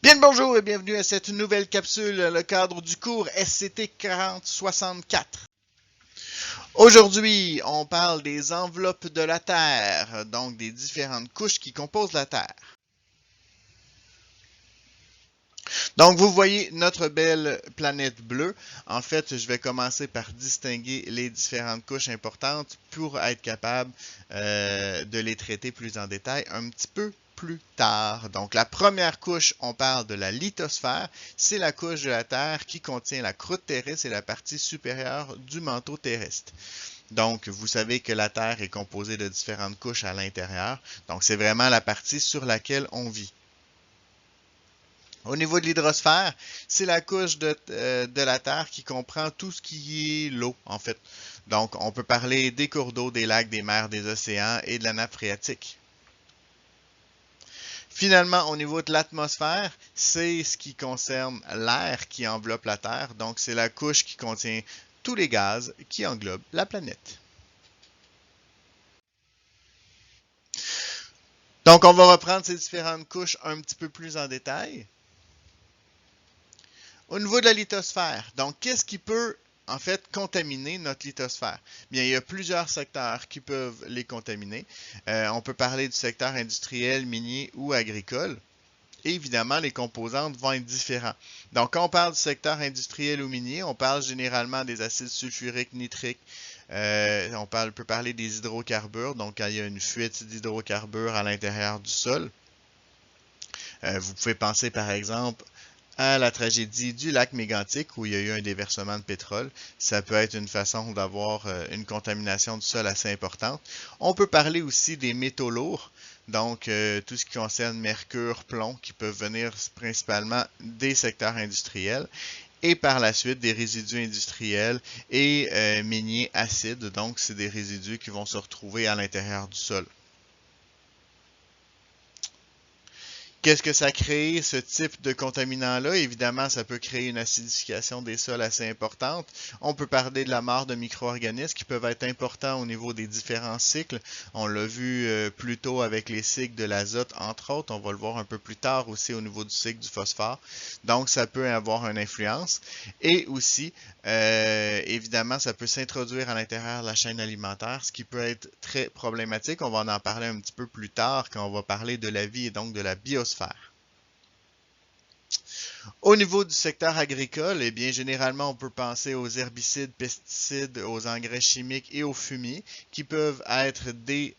Bien le bonjour et bienvenue à cette nouvelle capsule, le cadre du cours SCT 4064. Aujourd'hui, on parle des enveloppes de la Terre, donc des différentes couches qui composent la Terre. Donc, vous voyez notre belle planète bleue. En fait, je vais commencer par distinguer les différentes couches importantes pour être capable de les traiter plus en détail un petit peu plus tard. Donc, la première couche, on parle de la lithosphère. C'est la couche de la Terre qui contient la croûte terrestre et la partie supérieure du manteau terrestre. Donc, vous savez que la Terre est composée de différentes couches à l'intérieur. Donc, c'est vraiment la partie sur laquelle on vit. Au niveau de l'hydrosphère, c'est la couche de la Terre qui comprend tout ce qui est l'eau, en fait. Donc, on peut parler des cours d'eau, des lacs, des mers, des océans et de la nappe phréatique. Finalement, au niveau de l'atmosphère, c'est ce qui concerne l'air qui enveloppe la Terre. Donc, c'est la couche qui contient tous les gaz qui englobent la planète. Donc, on va reprendre ces différentes couches un petit peu plus en détail. Au niveau de la lithosphère, donc qu'est-ce qui peut en fait contaminer notre lithosphère? Bien, il y a plusieurs secteurs qui peuvent les contaminer. On peut parler du secteur industriel, minier ou agricole. Et évidemment, les composantes vont être différentes. Donc, quand on parle du secteur industriel ou minier, on parle généralement des acides sulfuriques nitriques. Peut parler des hydrocarbures, donc quand il y a une fuite d'hydrocarbures à l'intérieur du sol. Vous pouvez penser par exemple à la tragédie du lac Mégantic où il y a eu un déversement de pétrole. Ça peut être une façon d'avoir une contamination du sol assez importante. On peut parler aussi des métaux lourds, donc tout ce qui concerne mercure, plomb, qui peuvent venir principalement des secteurs industriels. Et par la suite, des résidus industriels et miniers acides, donc c'est des résidus qui vont se retrouver à l'intérieur du sol. Qu'est-ce que ça crée, ce type de contaminant-là? Évidemment, ça peut créer une acidification des sols assez importante. On peut parler de la mort de micro-organismes qui peuvent être importants au niveau des différents cycles. On l'a vu plus tôt avec les cycles de l'azote, entre autres. On va le voir un peu plus tard aussi au niveau du cycle du phosphore. Donc, ça peut avoir une influence. Et aussi, évidemment, ça peut s'introduire à l'intérieur de la chaîne alimentaire, ce qui peut être très problématique. On va en parler un petit peu plus tard quand on va parler de la vie et donc de la biosphère. Au niveau du secteur agricole, eh bien, généralement, on peut penser aux herbicides, pesticides, aux engrais chimiques et aux fumiers qui peuvent être des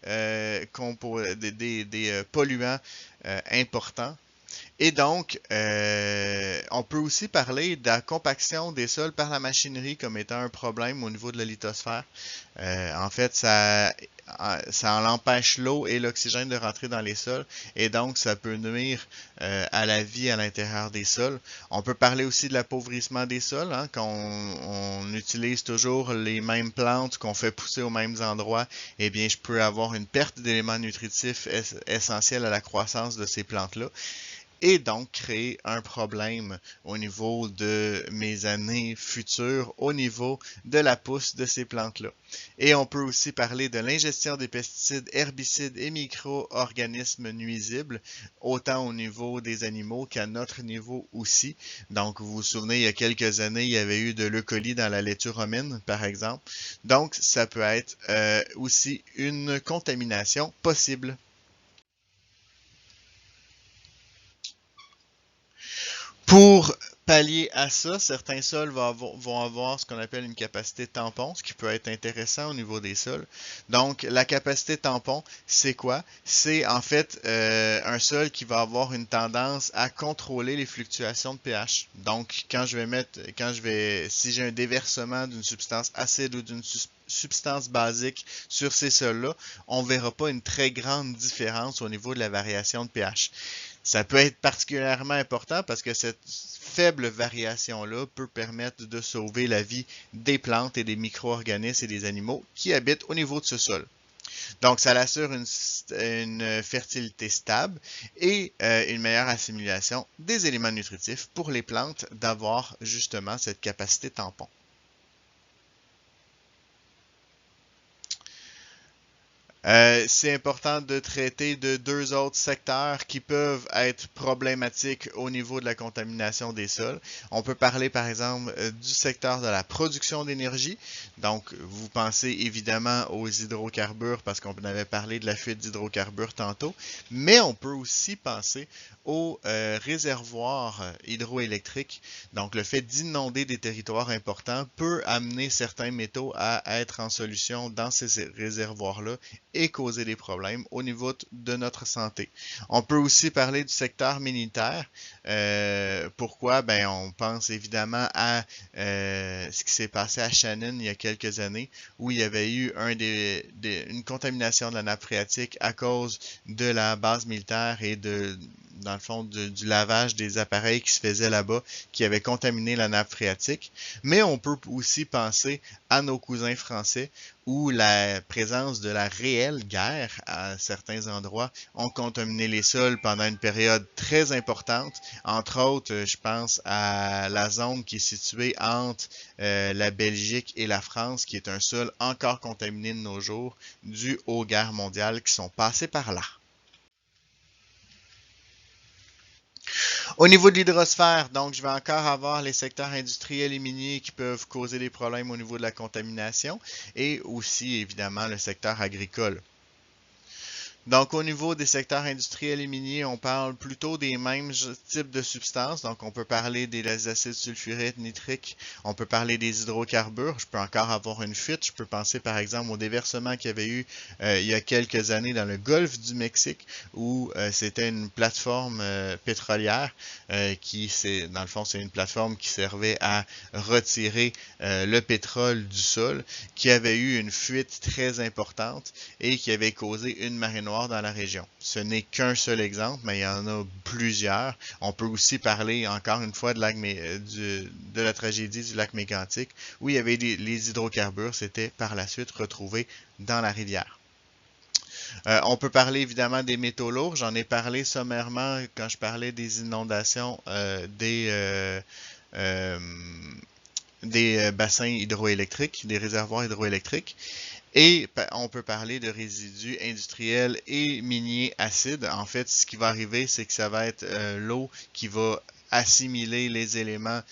polluants importants. Et donc, on peut aussi parler de la compaction des sols par la machinerie comme étant un problème au niveau de la lithosphère. En fait, ça en empêche l'eau et l'oxygène de rentrer dans les sols et donc ça peut nuire à la vie à l'intérieur des sols. On peut parler aussi de l'appauvrissement des sols, hein, quand on utilise toujours les mêmes plantes qu'on fait pousser aux mêmes endroits, eh bien je peux avoir une perte d'éléments nutritifs essentiels à la croissance de ces plantes-là et donc créer un problème au niveau de mes années futures, au niveau de la pousse de ces plantes-là. Et on peut aussi parler de l'ingestion des pesticides, herbicides et micro-organismes nuisibles, autant au niveau des animaux qu'à notre niveau aussi. Donc, vous vous souvenez, il y a quelques années, il y avait eu de l'E-coli dans la laitue romaine, par exemple. Donc, ça peut être aussi une contamination possible. Pour pallier à ça, certains sols vont avoir ce qu'on appelle une capacité tampon, ce qui peut être intéressant au niveau des sols. Donc, la capacité tampon, c'est quoi? C'est en fait un sol qui va avoir une tendance à contrôler les fluctuations de pH. Donc, si j'ai un déversement d'une substance acide ou d'une substance basique sur ces sols-là, on ne verra pas une très grande différence au niveau de la variation de pH. Ça peut être particulièrement important parce que cette faible variation-là peut permettre de sauver la vie des plantes et des micro-organismes et des animaux qui habitent au niveau de ce sol. Donc, ça assure une fertilité stable et une meilleure assimilation des éléments nutritifs pour les plantes d'avoir justement cette capacité tampon. C'est important de traiter de deux autres secteurs qui peuvent être problématiques au niveau de la contamination des sols. On peut parler par exemple du secteur de la production d'énergie. Donc, vous pensez évidemment aux hydrocarbures parce qu'on avait parlé de la fuite d'hydrocarbures tantôt, mais on peut aussi penser aux réservoirs hydroélectriques. Donc, le fait d'inonder des territoires importants peut amener certains métaux à être en solution dans ces réservoirs-là et causer des problèmes au niveau de notre santé. On peut aussi parler du secteur militaire. Pourquoi? Ben, on pense évidemment à ce qui s'est passé à Shannon il y a quelques années, où il y avait eu une contamination de la nappe phréatique à cause de la base militaire et dans le fond, du lavage des appareils qui se faisait là-bas, qui avait contaminé la nappe phréatique. Mais on peut aussi penser à nos cousins français, où la présence de la réelle guerre à certains endroits ont contaminé les sols pendant une période très importante. Entre autres, je pense à la zone qui est située entre la Belgique et la France, qui est un sol encore contaminé de nos jours, dû aux guerres mondiales qui sont passées par là. Au niveau de l'hydrosphère, donc, je vais encore avoir les secteurs industriels et miniers qui peuvent causer des problèmes au niveau de la contamination et aussi, évidemment, le secteur agricole. Donc, au niveau des secteurs industriels et miniers, on parle plutôt des mêmes types de substances. Donc, on peut parler des acides sulfuriques, nitriques, on peut parler des hydrocarbures. Je peux encore avoir une fuite. Je peux penser, par exemple, au déversement qu'il y avait eu il y a quelques années dans le golfe du Mexique, où c'était une plateforme pétrolière dans le fond, c'est une plateforme qui servait à retirer le pétrole du sol, qui avait eu une fuite très importante et qui avait causé une marée noire dans la région. Ce n'est qu'un seul exemple, mais il y en a plusieurs. On peut aussi parler encore une fois de la tragédie du lac Mégantic, où il y avait les hydrocarbures, c'était par la suite retrouvé dans la rivière. On peut parler évidemment des métaux lourds. J'en ai parlé sommairement quand je parlais des inondations euh, des bassins hydroélectriques, des réservoirs hydroélectriques. Et on peut parler de résidus industriels et miniers acides. En fait, ce qui va arriver, c'est que ça va être l'eau qui va assimiler les éléments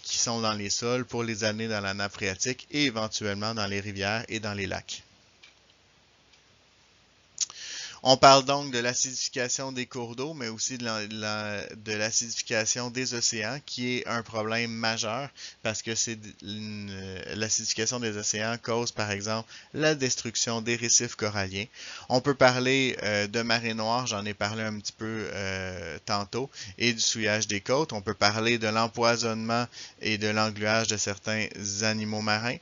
qui sont dans les sols pour les amener dans la nappe phréatique et éventuellement dans les rivières et dans les lacs. On parle donc de l'acidification des cours d'eau, mais aussi de l'acidification des océans, qui est un problème majeur parce que l'acidification des océans cause, par exemple, la destruction des récifs coralliens. On peut parler de marée noire, j'en ai parlé un petit peu tantôt, et du souillage des côtes. On peut parler de l'empoisonnement et de l'engluage de certains animaux marins.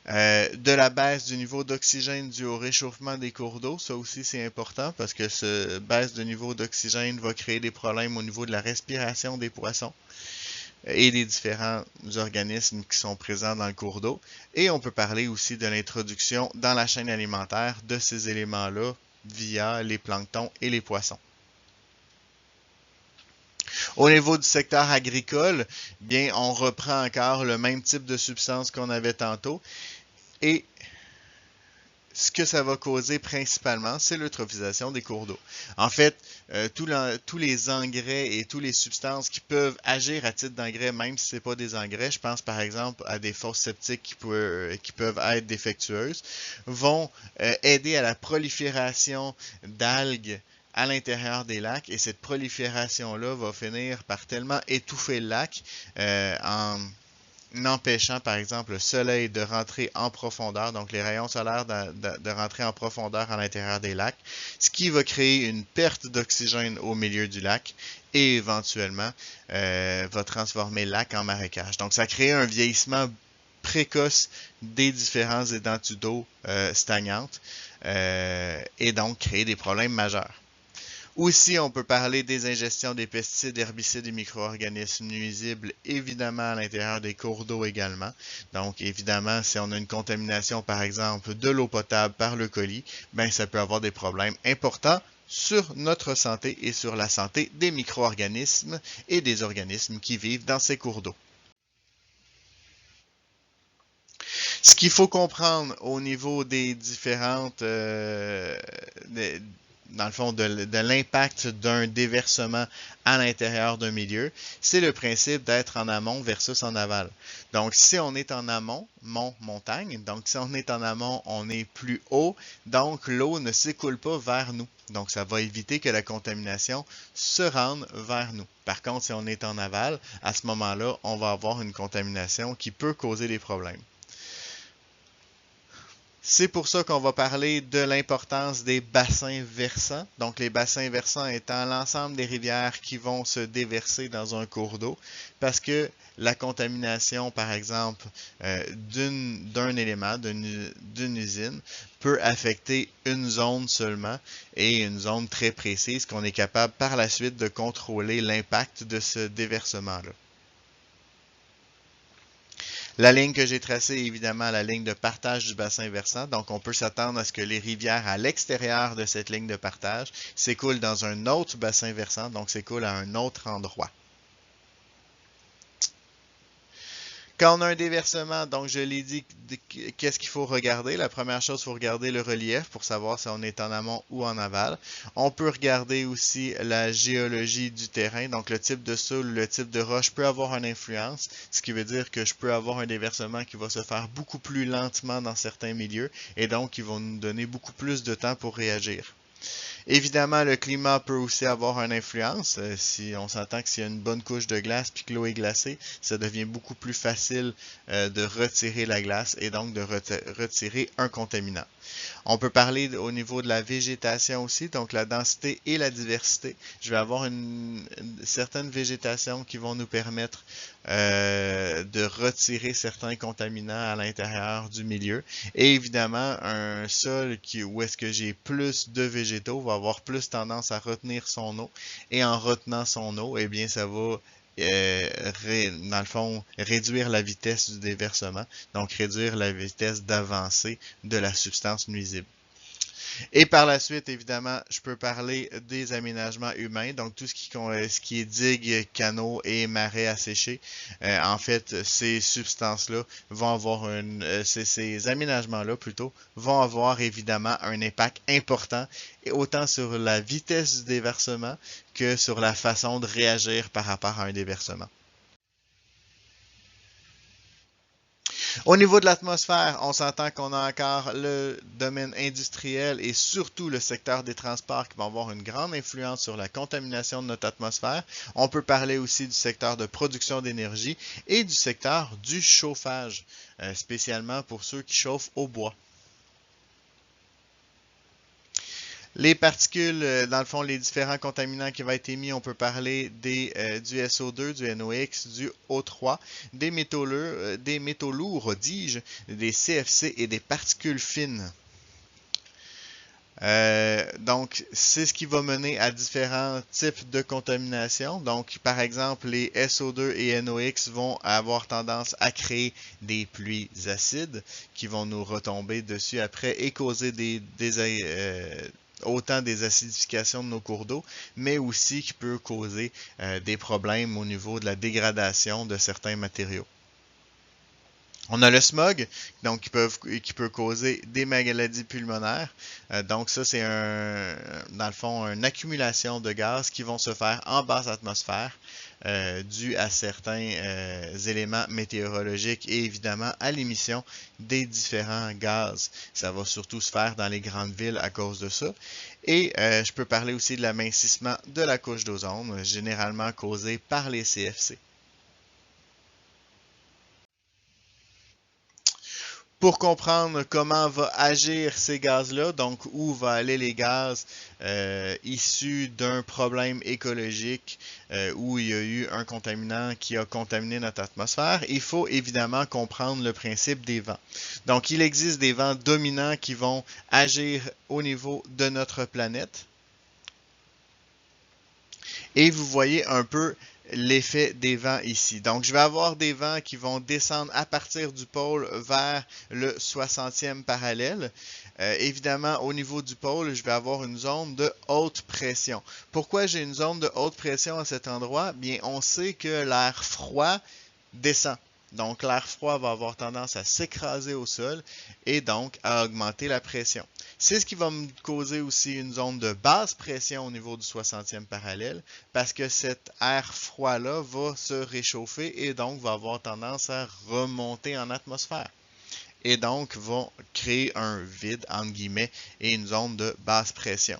De la baisse du niveau d'oxygène dû au réchauffement des cours d'eau, ça aussi c'est important parce que ce baisse de niveau d'oxygène va créer des problèmes au niveau de la respiration des poissons et des différents organismes qui sont présents dans le cours d'eau. Et on peut parler aussi de l'introduction dans la chaîne alimentaire de ces éléments-là via les planctons et les poissons. Au niveau du secteur agricole, bien, on reprend encore le même type de substance qu'on avait tantôt. Et ce que ça va causer principalement, c'est l'eutrophisation des cours d'eau. En fait, tous les engrais et toutes les substances qui peuvent agir à titre d'engrais, même si ce n'est pas des engrais, je pense par exemple à des fosses septiques qui peuvent être défectueuses, vont aider à la prolifération d'algues à l'intérieur des lacs et cette prolifération-là va finir par tellement étouffer le lac en empêchant par exemple le soleil de rentrer en profondeur, donc les rayons solaires de rentrer en profondeur à l'intérieur des lacs, ce qui va créer une perte d'oxygène au milieu du lac et éventuellement va transformer le lac en marécage. Donc ça crée un vieillissement précoce des différents étendues d'eau stagnantes et donc créer des problèmes majeurs. Aussi, on peut parler des ingestions des pesticides, herbicides et micro-organismes nuisibles, évidemment à l'intérieur des cours d'eau également. Donc, évidemment, si on a une contamination, par exemple, de l'eau potable par le colis, ben, ça peut avoir des problèmes importants sur notre santé et sur la santé des micro-organismes et des organismes qui vivent dans ces cours d'eau. Ce qu'il faut comprendre au niveau des différentes, dans le fond, de l'impact d'un déversement à l'intérieur d'un milieu, c'est le principe d'être en amont versus en aval. Donc, si on est en amont, montagne, donc si on est en amont, on est plus haut, donc l'eau ne s'écoule pas vers nous. Donc, ça va éviter que la contamination se rende vers nous. Par contre, si on est en aval, à ce moment-là, on va avoir une contamination qui peut causer des problèmes. C'est pour ça qu'on va parler de l'importance des bassins versants. Donc, les bassins versants étant l'ensemble des rivières qui vont se déverser dans un cours d'eau, parce que la contamination, par exemple, d'un élément, d'une usine, peut affecter une zone seulement et une zone très précise qu'on est capable par la suite de contrôler l'impact de ce déversement-là. La ligne que j'ai tracée est évidemment la ligne de partage du bassin versant. Donc, on peut s'attendre à ce que les rivières à l'extérieur de cette ligne de partage s'écoulent dans un autre bassin versant, donc s'écoulent à un autre endroit. Quand on a un déversement, donc je l'ai dit, qu'est-ce qu'il faut regarder? La première chose, il faut regarder le relief pour savoir si on est en amont ou en aval. On peut regarder aussi la géologie du terrain, donc le type de sol, le type de roche peut avoir une influence, ce qui veut dire que je peux avoir un déversement qui va se faire beaucoup plus lentement dans certains milieux et donc qui va nous donner beaucoup plus de temps pour réagir. Évidemment, le climat peut aussi avoir une influence. Si on s'entend que s'il y a une bonne couche de glace puis que l'eau est glacée, ça devient beaucoup plus facile de retirer la glace et donc de retirer un contaminant. On peut parler au niveau de la végétation aussi, donc la densité et la diversité. Je vais avoir une certaine végétation qui vont nous permettre de retirer certains contaminants à l'intérieur du milieu. Et évidemment, un sol où est-ce que j'ai plus de végétaux va avoir plus tendance à retenir son eau. Et en retenant son eau, eh bien, ça va dans le fond, réduire la vitesse du déversement, donc réduire la vitesse d'avancée de la substance nuisible. Et par la suite, évidemment, je peux parler des aménagements humains, donc tout ce qui est digues, canaux et marais asséchés. En fait, ces substances-là vont avoir ces aménagements-là plutôt vont avoir évidemment un impact important, et autant sur la vitesse du déversement que sur la façon de réagir par rapport à un déversement. Au niveau de l'atmosphère, on s'entend qu'on a encore le domaine industriel et surtout le secteur des transports qui vont avoir une grande influence sur la contamination de notre atmosphère. On peut parler aussi du secteur de production d'énergie et du secteur du chauffage, spécialement pour ceux qui chauffent au bois. Les particules, dans le fond, les différents contaminants qui vont être émis, on peut parler du SO2, du NOx, du O3, des métaux lourds, dis-je, des CFC et des particules fines. Donc, c'est ce qui va mener à différents types de contamination. Donc, par exemple, les SO2 et NOx vont avoir tendance à créer des pluies acides qui vont nous retomber dessus après et causer autant des acidifications de nos cours d'eau, mais aussi qui peut causer des problèmes au niveau de la dégradation de certains matériaux. On a le smog, donc qui peut causer des maladies pulmonaires. Donc ça, c'est dans le fond, une accumulation de gaz qui vont se faire en basse atmosphère dû à certains éléments météorologiques et évidemment à l'émission des différents gaz. Ça va surtout se faire dans les grandes villes à cause de ça. Et je peux parler aussi de l'amincissement de la couche d'ozone, généralement causé par les CFC. Pour comprendre comment va agir ces gaz-là, donc où vont aller les gaz issus d'un problème écologique où il y a eu un contaminant qui a contaminé notre atmosphère, il faut évidemment comprendre le principe des vents. Donc, il existe des vents dominants qui vont agir au niveau de notre planète. Et vous voyez un peu l'effet des vents ici. Donc, je vais avoir des vents qui vont descendre à partir du pôle vers le 60e parallèle. Évidemment, au niveau du pôle, je vais avoir une zone de haute pression. Pourquoi j'ai une zone de haute pression à cet endroit? Bien, on sait que l'air froid descend. Donc, l'air froid va avoir tendance à s'écraser au sol et donc à augmenter la pression. C'est ce qui va me causer aussi une zone de basse pression au niveau du 60e parallèle parce que cet air froid-là va se réchauffer et donc va avoir tendance à remonter en atmosphère et donc vont créer un vide, entre guillemets, et une zone de basse pression.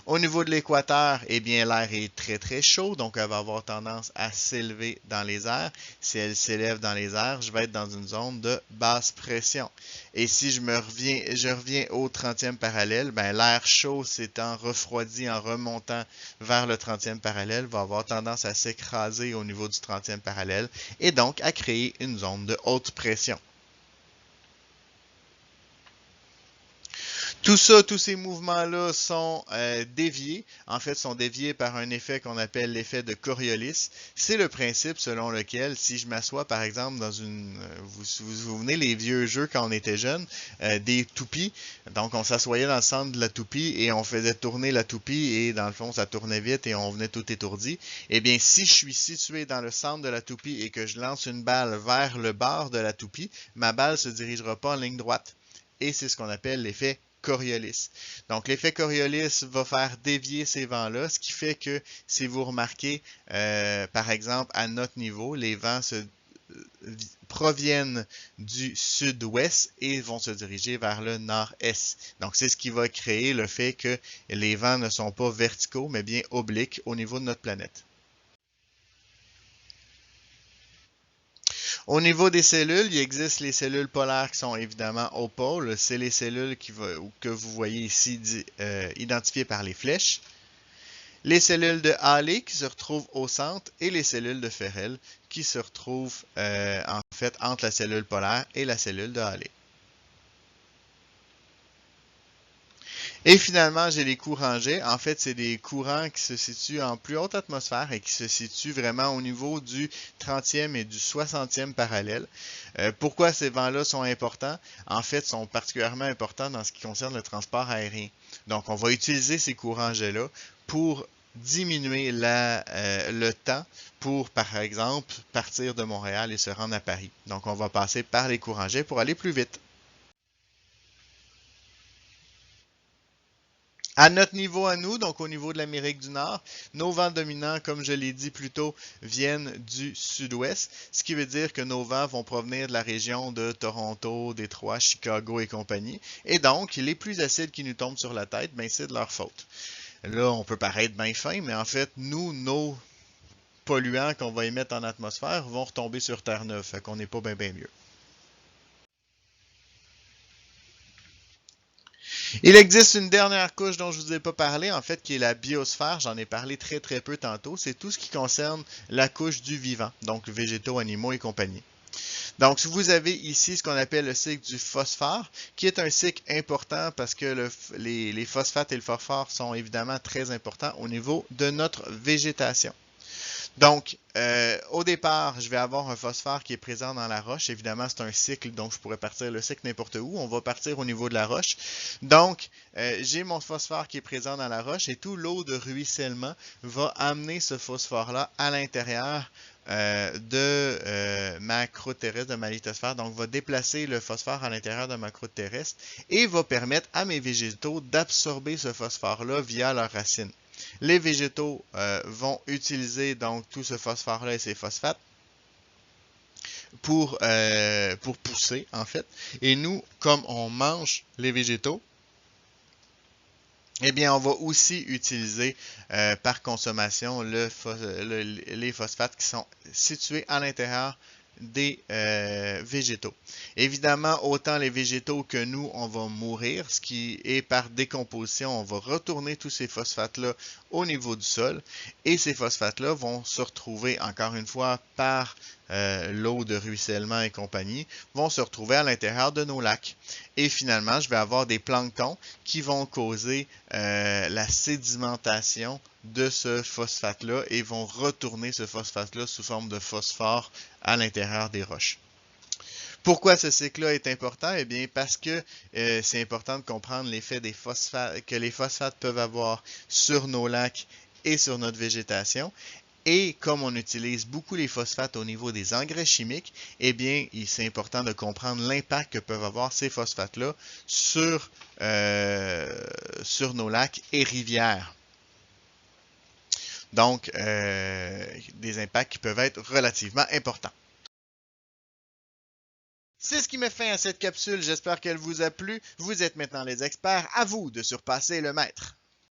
Au niveau de l'équateur, eh bien, l'air est très très chaud, donc elle va avoir tendance à s'élever dans les airs. Si elle s'élève dans les airs, je vais être dans une zone de basse pression. Et si je reviens au 30e parallèle, ben, l'air chaud s'étant refroidi en remontant vers le 30e parallèle, va avoir tendance à s'écraser au niveau du 30e parallèle et donc à créer une zone de haute pression. Tout ça, tous ces mouvements-là sont déviés. En fait, sont déviés par un effet qu'on appelle l'effet de Coriolis. C'est le principe selon lequel, si je m'assois, par exemple, dans une... vous vous souvenez, les vieux jeux quand on était jeune, des toupies. Donc, on s'assoyait dans le centre de la toupie et on faisait tourner la toupie et, dans le fond, ça tournait vite et on venait tout étourdi. Eh bien, si je suis situé dans le centre de la toupie et que je lance une balle vers le bord de la toupie, ma balle ne se dirigera pas en ligne droite. Et c'est ce qu'on appelle l'effet Coriolis. Donc, l'effet Coriolis va faire dévier ces vents-là, ce qui fait que si vous remarquez, par exemple, à notre niveau, les vents proviennent du sud-ouest et vont se diriger vers le nord-est. Donc, c'est ce qui va créer le fait que les vents ne sont pas verticaux, mais bien obliques au niveau de notre planète. Au niveau des cellules, il existe les cellules polaires qui sont évidemment au pôle. C'est les cellules que vous voyez ici identifiées par les flèches. Les cellules de Halley qui se retrouvent au centre et les cellules de Ferrel qui se retrouvent en fait entre la cellule polaire et la cellule de Halley. Et finalement, j'ai les courants G. En fait, c'est des courants qui se situent en plus haute atmosphère et qui se situent vraiment au niveau du 30e et du 60e parallèle. Pourquoi ces vents-là sont importants? En fait, sont particulièrement importants dans ce qui concerne le transport aérien. Donc, on va utiliser ces courants G-là pour diminuer le temps pour, par exemple, partir de Montréal et se rendre à Paris. Donc, on va passer par les courants G pour aller plus vite. À notre niveau à nous, donc au niveau de l'Amérique du Nord, nos vents dominants, comme je l'ai dit plus tôt, viennent du sud-ouest, ce qui veut dire que nos vents vont provenir de la région de Toronto, Détroit, Chicago et compagnie. Et donc, les pluies acides qui nous tombent sur la tête, ben c'est de leur faute. Là, on peut paraître bien fin, mais en fait, nous, nos polluants qu'on va émettre en atmosphère vont retomber sur Terre-Neuve, fait qu'on n'est pas bien mieux. Il existe une dernière couche dont je ne vous ai pas parlé, en fait, qui est la biosphère. J'en ai parlé très très peu tantôt. C'est tout ce qui concerne la couche du vivant, donc végétaux, animaux et compagnie. Donc, vous avez ici ce qu'on appelle le cycle du phosphore, qui est un cycle important parce que les phosphates et le phosphore sont évidemment très importants au niveau de notre végétation. Donc, au départ, je vais avoir un phosphore qui est présent dans la roche. Évidemment, c'est un cycle, donc je pourrais partir le cycle n'importe où. On va partir au niveau de la roche. Donc, j'ai mon phosphore qui est présent dans la roche et tout l'eau de ruissellement va amener ce phosphore-là à l'intérieur de ma croûte terrestre, de ma lithosphère. Donc, va déplacer le phosphore à l'intérieur de ma croûte terrestre et va permettre à mes végétaux d'absorber ce phosphore-là via leurs racines. Les végétaux vont utiliser donc tout ce phosphore-là et ces phosphates pour pousser, en fait. Et nous, comme on mange les végétaux, eh bien, on va aussi utiliser par consommation les phosphates qui sont situés à l'intérieur des végétaux. Évidemment, autant les végétaux que nous, on va mourir, ce qui est par décomposition, on va retourner tous ces phosphates-là au niveau du sol et ces phosphates-là vont se retrouver, encore une fois, par l'eau de ruissellement et compagnie, vont se retrouver à l'intérieur de nos lacs. Et finalement, je vais avoir des planctons qui vont causer la sédimentation de ce phosphate-là et vont retourner ce phosphate-là sous forme de phosphore à l'intérieur des roches. Pourquoi ce cycle-là est important? Eh bien, parce que c'est important de comprendre l'effet des phosphates que les phosphates peuvent avoir sur nos lacs et sur notre végétation. Et comme on utilise beaucoup les phosphates au niveau des engrais chimiques, eh bien, c'est important de comprendre l'impact que peuvent avoir ces phosphates-là sur nos lacs et rivières. Donc, des impacts qui peuvent être relativement importants. C'est ce qui met fin à cette capsule. J'espère qu'elle vous a plu. Vous êtes maintenant les experts. À vous de surpasser le maître.